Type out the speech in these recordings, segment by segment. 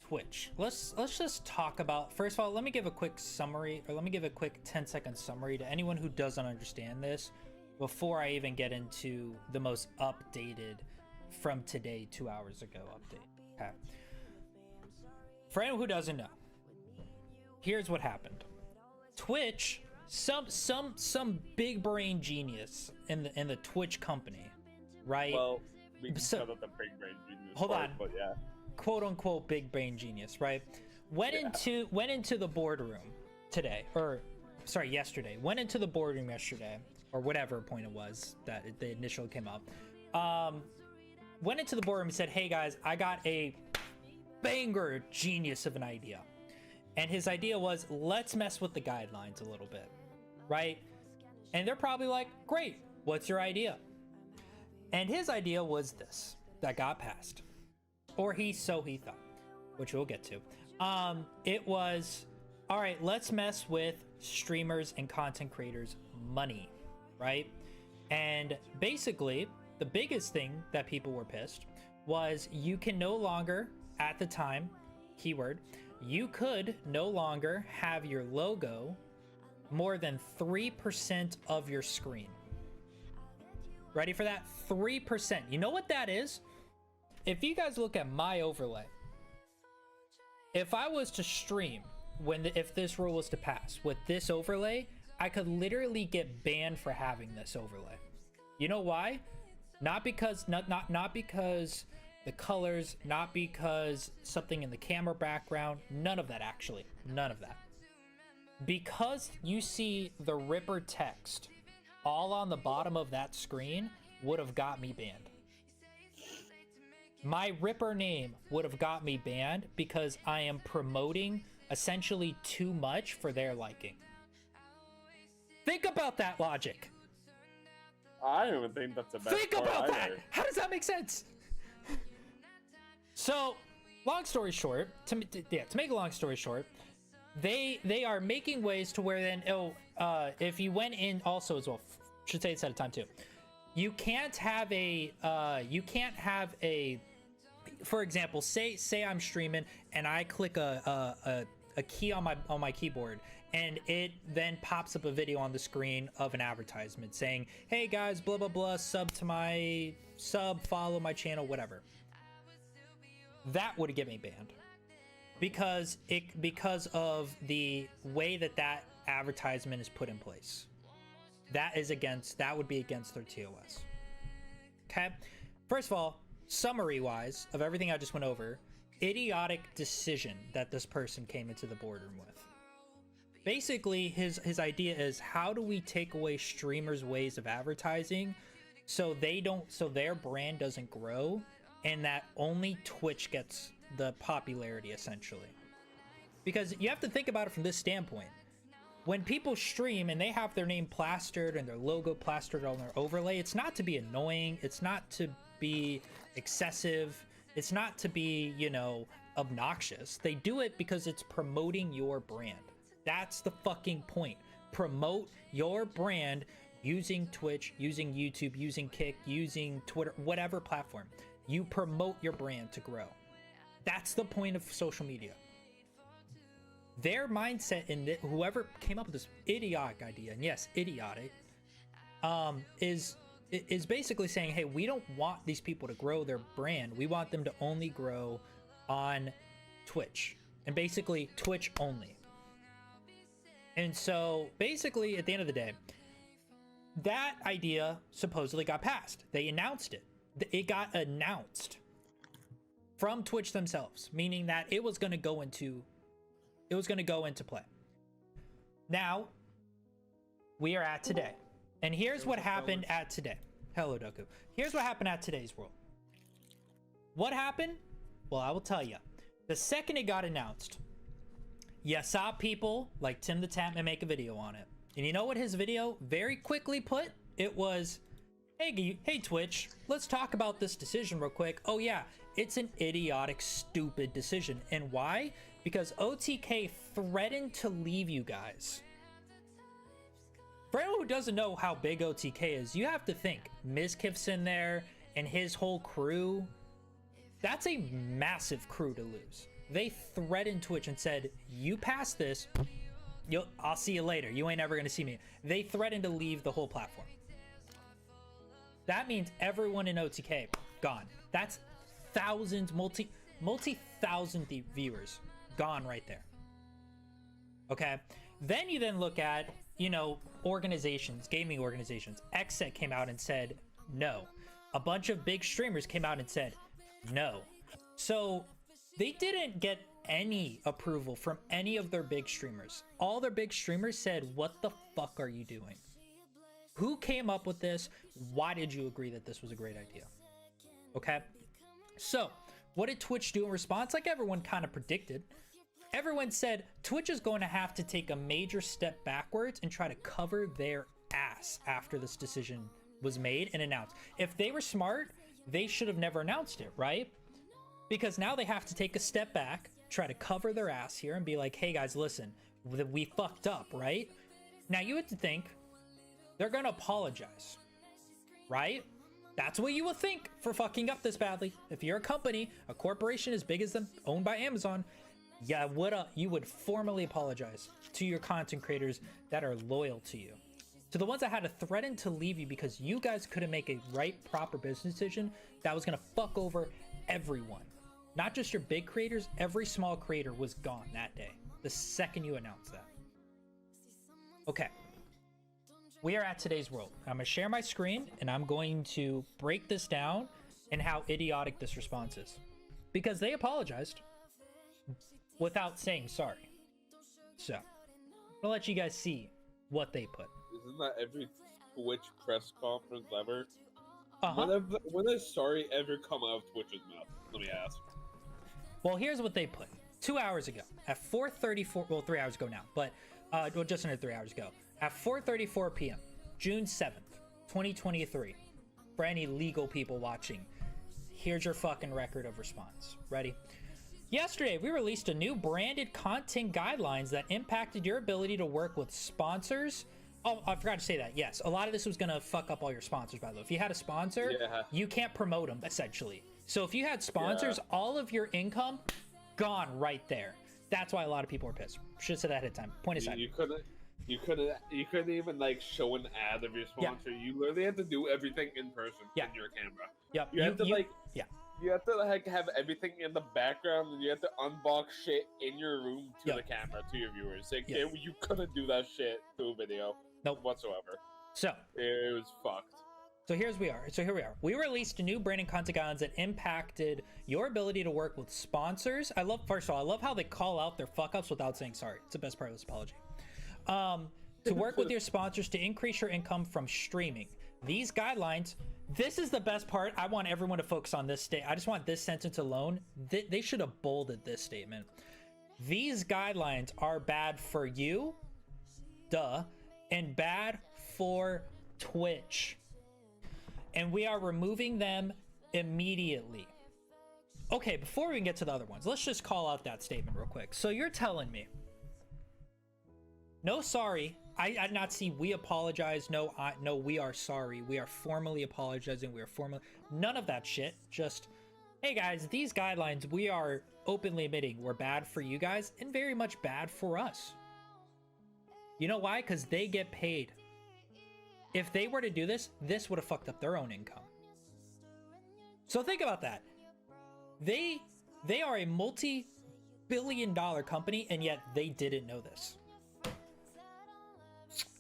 Twitch. Let's just talk about, first of all, let me give a quick summary, or let me give a quick 10-second summary to anyone who doesn't understand this before I even get into the most updated from today 2 hours ago update. Okay. For anyone who doesn't know, here's what happened. Twitch, some big brain genius in the Twitch company, right? Well, we can tell that the big brain genius. Hold on. But yeah. Quote unquote big brain genius, right? Went into the boardroom today, or sorry, yesterday. Went into the boardroom yesterday, or whatever point it was that the initial came up. Went into the boardroom and said, "Hey guys, I got a banger genius of an idea." And his idea was, let's mess with the guidelines a little bit, right? And they're probably like, "Great, what's your idea?" And his idea was this that got passed. Or he thought, which we'll get to. It was, all right, let's mess with streamers and content creators' money, right? And basically, the biggest thing that people were pissed was you can no longer, at the time, keyword, you could no longer have your logo more than 3% of your screen. Ready for that? 3%. You know what that is? If you guys look at my overlay, if I was to stream if this rule was to pass with this overlay, I could literally get banned for having this overlay. You know why? Not because not because the colors, not because something in the camera background, none of that actually. None of that. Because you see the Ripper text all on the bottom of that screen would have got me banned. My Ripper name would have got me banned because I am promoting essentially too much for their liking. Think about that logic. I don't even think that's a bad Think about that. How does that make sense? So, long story short, to make a long story short, they are making ways to where then if you went in also as well, should say it's at a time too. You can't have a for example, say I'm streaming and I click a key on my keyboard and it then pops up a video on the screen of an advertisement saying, "Hey guys, blah blah blah, follow my channel, whatever." That would get me banned because of the way that advertisement is put in place. That would be against their TOS. Okay, first of all, summary wise of everything I just went over, idiotic decision that this person came into the boardroom with. Basically, his idea is, how do we take away streamers' ways of advertising so their brand doesn't grow and that only Twitch gets the popularity essentially? Because you have to think about it from this standpoint. When people stream and they have their name plastered and their logo plastered on their overlay, it's not to be annoying, it's not to be excessive, it's not to be, obnoxious. They do it because it's promoting your brand. That's the fucking point. Promote your brand using Twitch, using YouTube, using Kick, using Twitter, whatever platform. You promote your brand to grow. That's the point of social media. Their mindset whoever came up with this idiotic idea, and yes, idiotic, is basically saying, hey, we don't want these people to grow their brand. We want them to only grow on Twitch, and basically Twitch only. And so basically at the end of the day, that idea supposedly got passed. They announced it. It got announced from Twitch themselves, meaning that it was going to go into play. Now we are at today, and here's what happened at today. Hello, Doku. Here's what happened at today's world. What happened? Well, I will tell you. The second it got announced, you saw people like Tim the Tatman make a video on it. And you know what his video very quickly put? It was, hey Twitch, let's talk about this decision real quick. Oh yeah, it's an idiotic, stupid decision. And why? Because OTK threatened to leave you guys. For anyone who doesn't know how big OTK is, you have to think Mizkif's in there and his whole crew. That's a massive crew to lose. they threatened Twitch and said, "You pass this, I'll see you later. You ain't ever gonna see me." They threatened to leave the whole platform. That means everyone in OTK gone. That's thousands, multi-thousand viewers gone right there. Okay, then you look at, you know, organizations, gaming organizations. Xset came out and said no. A bunch of big streamers came out and said no. So they didn't get any approval from any of their big streamers. All their big streamers said, "What the fuck are you doing? Who came up with this? Why did you agree that this was a great idea?" Okay, so what did Twitch do in response? Like everyone kind of predicted. Everyone said Twitch is going to have to take a major step backwards and try to cover their ass after this decision was made and announced. If they were smart, they should have never announced it, right? Because now they have to take a step back, try to cover their ass here and be like, "Hey guys, listen, we fucked up," right? Now you would think they're gonna apologize, right? That's what you would think for fucking up this badly. If you're a company, a corporation as big as them, owned by Amazon, yeah, you would formally apologize to your content creators that are loyal to you. To the ones that had to threaten to leave you because you guys couldn't make a right, proper business decision that was gonna fuck over everyone. Not just your big creators, every small creator was gone that day, the second you announced that. Okay. We are at today's world. I'm gonna share my screen and I'm going to break this down and how idiotic this response is. Because they apologized without saying sorry. So, I'll let you guys see what they put. Isn't that every Twitch press conference ever? Uh-huh. When does sorry ever come out of Twitch's mouth? Let me ask. Well, here's what they put. 2 hours ago, at 4:34, well, 3 hours ago now, but well, just under 3 hours ago, at 4:34 p.m., June 7th, 2023, for any legal people watching, here's your fucking record of response. Ready? Yesterday, we released a new branded content guidelines that impacted your ability to work with sponsors. Oh, I forgot to say that. Yes, a lot of this was going to fuck up all your sponsors, by the way. If you had a sponsor, you can't promote them, essentially. So if you had sponsors, all of your income gone right there. That's why a lot of people are pissed. Should have said that ahead of time. Point aside. You couldn't even like show an ad of your sponsor. You literally had to do everything in person in your camera. Yep. You have to like have everything in the background, and you have to unbox shit in your room to the camera to your viewers. Like you couldn't do that shit to a video. Nope. Whatsoever. So it was fucked. So here we are. We released a new branding content guidelines that impacted your ability to work with sponsors. First of all, I love how they call out their fuck ups without saying sorry. It's the best part of this apology. To work with your sponsors to increase your income from streaming. These guidelines, this is the best part. I want everyone to focus on this I just want this sentence alone. They should have bolded this statement. These guidelines are bad for you, and bad for Twitch. And we are removing them immediately. Okay, before we even get to the other ones, let's just call out that statement real quick. So you're telling me, no sorry, I did not see we apologize, no, we are sorry, we are formally apologizing, none of that shit. Just, hey guys, these guidelines we are openly admitting were bad for you guys and very much bad for us. You know why? Because they get paid. If they were to do this, this would have fucked up their own income. So think about that. They are a multi-billion-dollar company, and yet they didn't know this.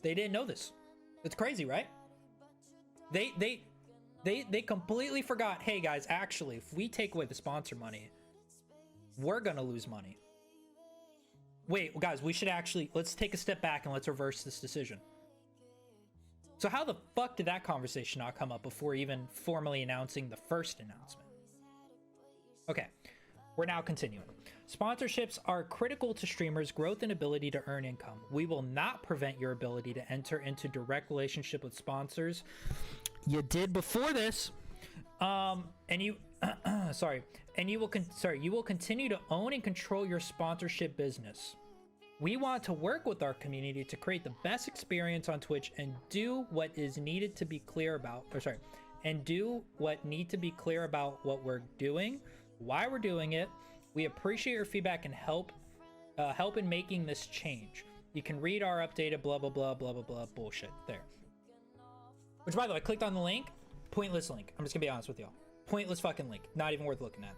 They didn't know this. It's crazy, right? They completely forgot, hey guys, actually, if we take away the sponsor money, we're gonna lose money. Wait, guys, let's take a step back and let's reverse this decision. So how the fuck did that conversation not come up before even formally announcing the first announcement? Okay, we're now continuing. Sponsorships are critical to streamers' growth and ability to earn income. We will not prevent your ability to enter into direct relationship with sponsors. You did before this. And you will continue to own and control your sponsorship business. We want to work with our community to create the best experience on Twitch and do what is needed to be clear about, what we're doing, why we're doing it, We appreciate your feedback and help in making this change. You can read our updated blah blah blah blah blah blah bullshit there. Which, by the way, I clicked on the link. Pointless link. I'm just gonna be honest with y'all. Pointless fucking link. Not even worth looking at.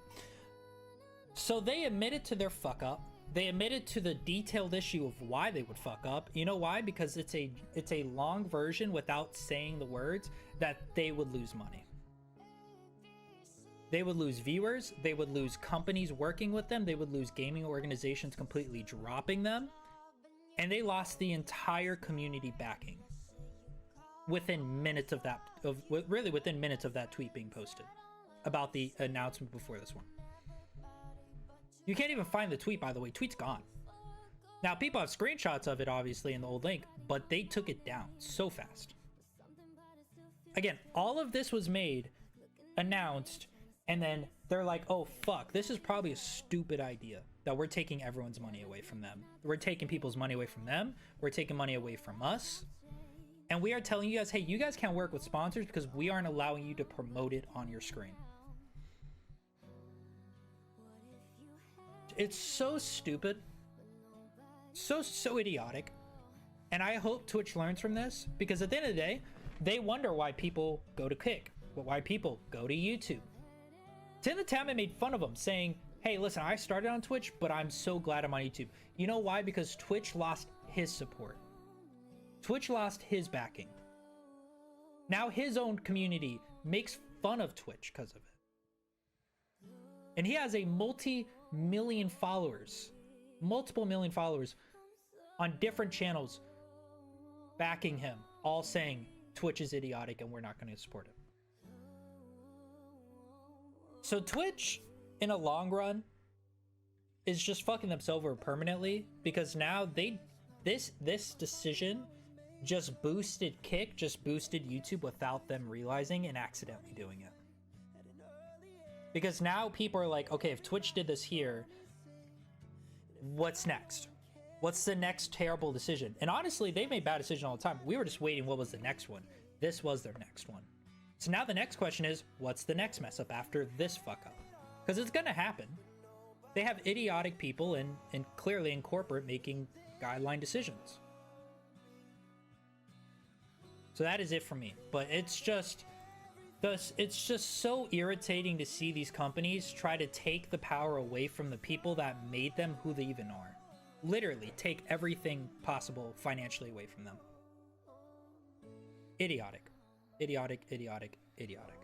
So they admitted to their fuck up. They admitted to the detailed issue of why they would fuck up. You know why? Because it's a long version without saying the words that they would lose money. They would lose viewers. They would lose companies working with them. They would lose gaming organizations completely dropping them. And they lost the entire community backing within minutes of that, really within minutes of that tweet being posted about the announcement before this one. You can't even find the tweet, by the way. Tweet's gone. Now, people have screenshots of it, obviously, in the old link, but they took it down so fast. Again, all of this was made, announced, and then they're like, oh, fuck, this is probably a stupid idea that we're taking everyone's money away from them. We're taking people's money away from them. We're taking money away from us. And we are telling you guys, hey, you guys can't work with sponsors because we aren't allowing you to promote it on your screen. It's so stupid. So idiotic. And I hope Twitch learns from this, because at the end of the day, they wonder why people go to Kick, why people go to YouTube. Tim the Tatman made fun of them, saying, hey, listen, I started on Twitch, but I'm so glad I'm on YouTube. You know why? Because Twitch lost his support. Twitch lost his backing. Now his own community makes fun of Twitch because of it. And he has a multi-million followers, multiple million followers on different channels backing him, all saying Twitch is idiotic and we're not going to support it. So Twitch, in a long run, is just fucking themselves over permanently, because now this decision just boosted Kick, just boosted YouTube without them realizing and accidentally doing it. Because now people are like, okay, if Twitch did this here, what's next? What's the next terrible decision? And honestly, they made bad decisions all the time. We were just waiting, what was the next one? This was their next one. So now the next question is, what's the next mess up after this fuck up? Because it's gonna happen. They have idiotic people and clearly in corporate making guideline decisions. So that is it for me. But it's just so irritating to see these companies try to take the power away from the people that made them who they even are. Literally take everything possible financially away from them. Idiotic. Idiotic, idiotic, idiotic.